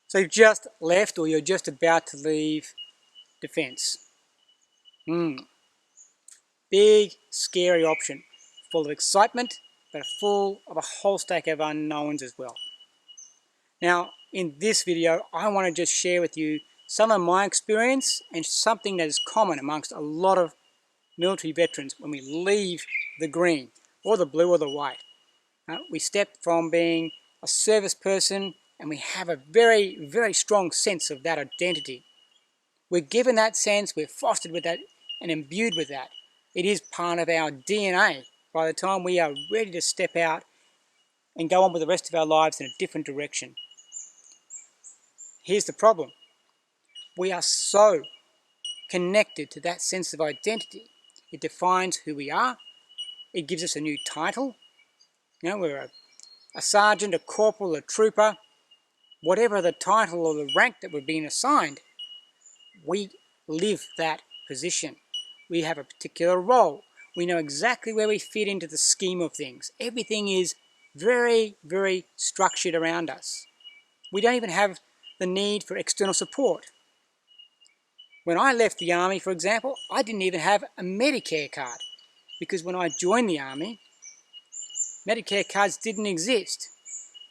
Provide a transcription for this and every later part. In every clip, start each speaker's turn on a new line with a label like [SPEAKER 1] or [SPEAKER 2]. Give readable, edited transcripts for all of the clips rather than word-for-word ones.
[SPEAKER 1] So you've just left, or you're just about to leave defence. Big, scary option, full of excitement, but full of a whole stack of unknowns as well. Now, in this video, I want to just share with you some of my experience and something that is common amongst a lot of military veterans when we leave the green, or the blue, or the white. We step from being a service person, and we have a very, very strong sense of that identity. We're given that sense, we're fostered with that, and imbued with that. It is part of our DNA by the time we are ready to step out and go on with the rest of our lives in a different direction. Here's the problem. We are so connected to that sense of identity. It defines who we are. It gives us a new title. You know, we're a sergeant, a corporal, a trooper. Whatever the title or the rank that we're being assigned, we live that position. We have a particular role. We know exactly where we fit into the scheme of things. Everything is very, very structured around us. We don't even have the need for external support. When I left the Army, for example, I didn't even have a Medicare card, because when I joined the Army, Medicare cards didn't exist.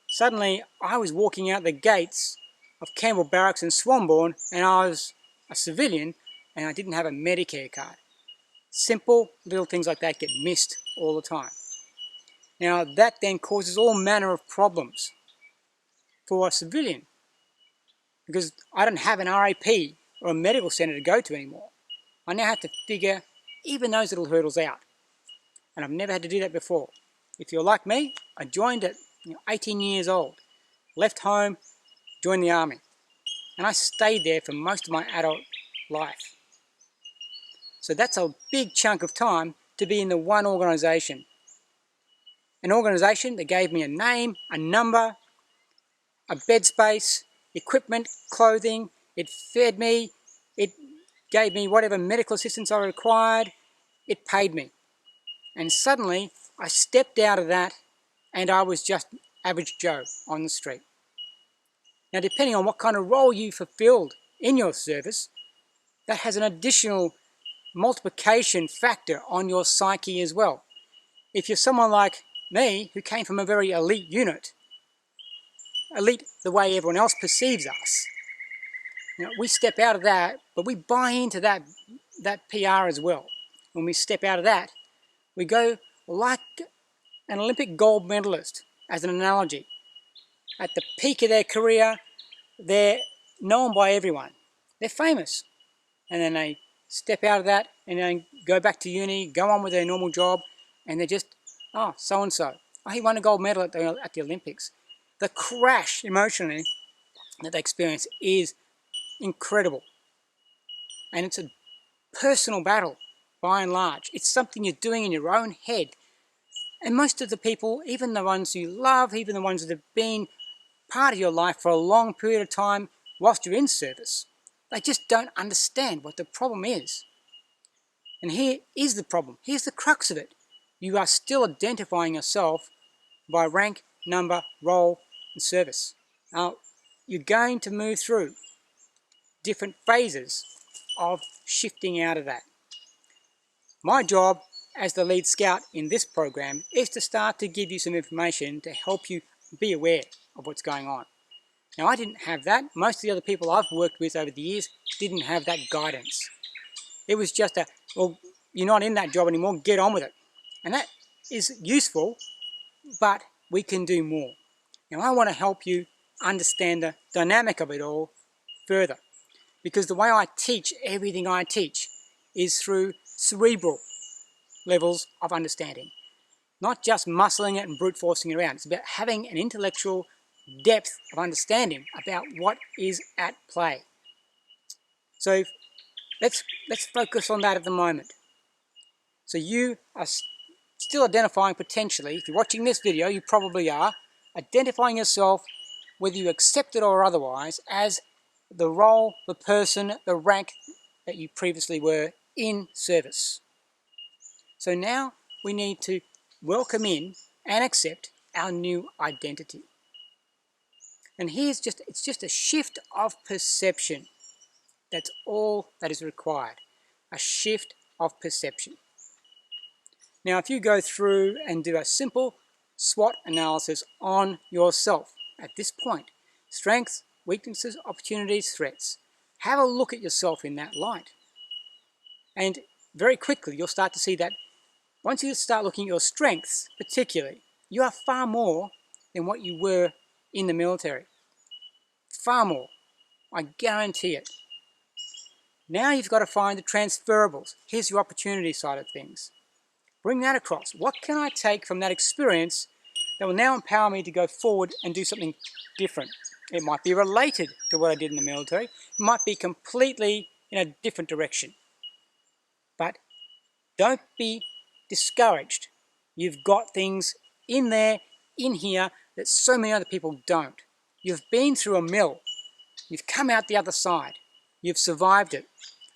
[SPEAKER 1] Suddenly, I was walking out the gates of Campbell Barracks in Swanbourne, and I was a civilian, and I didn't have a Medicare card. Simple little things like that get missed all the time. Now, that then causes all manner of problems for a civilian, because I don't have an RAP or a medical centre to go to anymore. I now have to figure even those little hurdles out, and I've never had to do that before. If you're like me, I joined at 18 years old, left home, joined the Army, and I stayed there for most of my adult life. So that's a big chunk of time to be in the one organisation. An organisation that gave me a name, a number, a bed space, equipment, clothing. It fed me, it gave me whatever medical assistance I required, it paid me. And suddenly I stepped out of that and I was just average Joe on the street. Now, depending on what kind of role you fulfilled in your service, that has an additional multiplication factor on your psyche as well. If you're someone like me, who came from a very elite unit, elite the way everyone else perceives us, we step out of that, but we buy into that PR as well. When we step out of that, we go like an Olympic gold medalist, as an analogy. At the peak of their career, they're known by everyone. They're famous. And then they step out of that and then go back to uni, go on with their normal job, and they're just, oh, so-and-so. Oh, he won a gold medal at the Olympics. The crash emotionally that they experience is incredible. And it's a personal battle, by and large. It's something you're doing in your own head. And most of the people, even the ones you love, even the ones that have been part of your life for a long period of time whilst you're in service, they just don't understand what the problem is. And here is the problem. Here's the crux of it. You are still identifying yourself by rank, number, role, and service. Now, you're going to move through different phases of shifting out of that. My job as the lead scout in this program is to start to give you some information to help you be aware of what's going on. Now, I didn't have that. Most of the other people I've worked with over the years didn't have that guidance. It was just a, well, you're not in that job anymore, get on with it. And that is useful, but we can do more. Now, I want to help you understand the dynamic of it all further, because the way I teach everything I teach is through cerebral levels of understanding. Not just muscling it and brute forcing it around. It's about having an intellectual depth of understanding about what is at play. So let's focus on that at the moment. So you are still identifying potentially, if you're watching this video, you probably are, identifying yourself, whether you accept it or otherwise, as the role, the person, the rank that you previously were in service. So now we need to welcome in and accept our new identity. And it's just a shift of perception. That's all that is required. A shift of perception. Now, if you go through and do a simple SWOT analysis on yourself at this point, strengths, weaknesses, opportunities, threats, have a look at yourself in that light. And very quickly, you'll start to see that once you start looking at your strengths, particularly, you are far more than what you were in the military. Far more. I guarantee it. Now you've got to find the transferables. Here's your opportunity side of things. Bring that across. What can I take from that experience that will now empower me to go forward and do something different? It might be related to what I did in the military. It might be completely in a different direction. But don't be discouraged. You've got things in there, in here, that so many other people don't. You've been through a mill. You've come out the other side. You've survived it.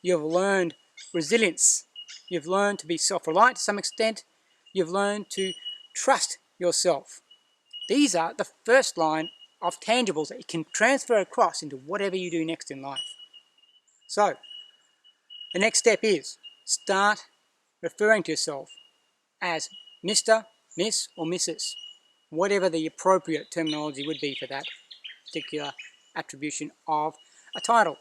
[SPEAKER 1] You've learned resilience. You've learned to be self-reliant to some extent. You've learned to trust yourself. These are the first line of tangibles that you can transfer across into whatever you do next in life. So, the next step is start referring to yourself as Mr., Miss, or Mrs., whatever the appropriate terminology would be for that particular attribution of a title.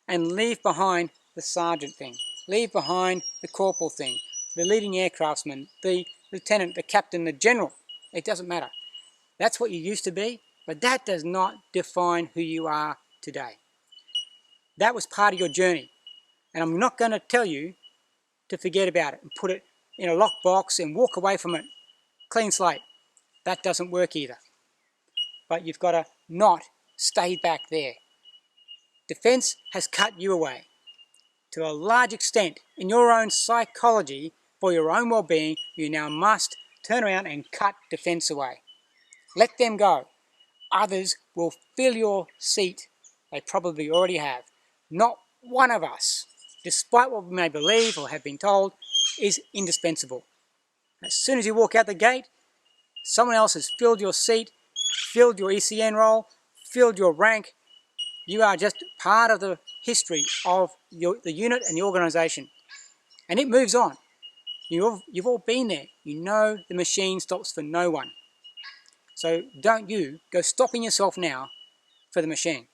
[SPEAKER 1] And leave behind the sergeant thing. Leave behind the corporal thing, the leading aircraftsman, the lieutenant, the captain, the general. It doesn't matter. That's what you used to be, but that does not define who you are today. That was part of your journey. And I'm not going to tell you to forget about it and put it in a lockbox and walk away from it. Clean slate. That doesn't work either. But you've got to not stay back there. Defense has cut you away. To a large extent, in your own psychology, for your own well-being, you now must turn around and cut defense away. Let them go. Others will fill your seat. They probably already have. Not one of us, despite what we may believe or have been told, is indispensable. As soon as you walk out the gate, someone else has filled your seat, filled your ECN role, filled your rank. You are just part of the history of the unit and the organisation. And it moves on. You've all been there. You know the machine stops for no one. So don't you go stopping yourself now for the machine.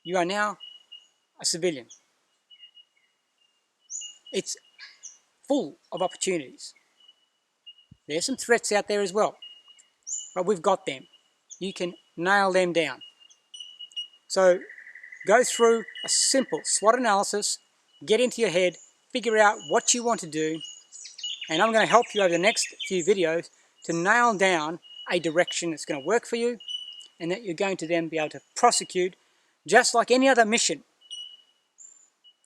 [SPEAKER 1] You are now a civilian. It's full of opportunities. There's some threats out there as well, but we've got them. You can nail them down. So go through a simple SWOT analysis, get into your head, figure out what you want to do, and I'm going to help you over the next few videos to nail down a direction that's going to work for you and that you're going to then be able to prosecute just like any other mission.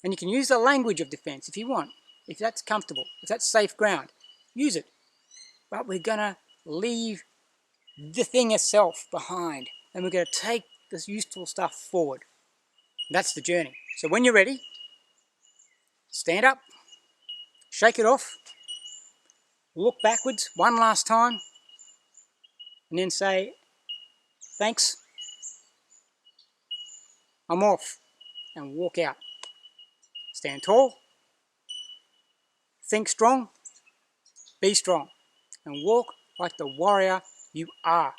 [SPEAKER 1] And you can use the language of defense if you want, if that's comfortable, if that's safe ground, use it. But we're going to leave the thing itself behind and we're going to take this useful stuff forward. That's the journey. So when you're ready, stand up, shake it off, look backwards one last time, and then say, thanks, I'm off, and walk out. Stand tall, think strong, be strong, and walk like the warrior you are.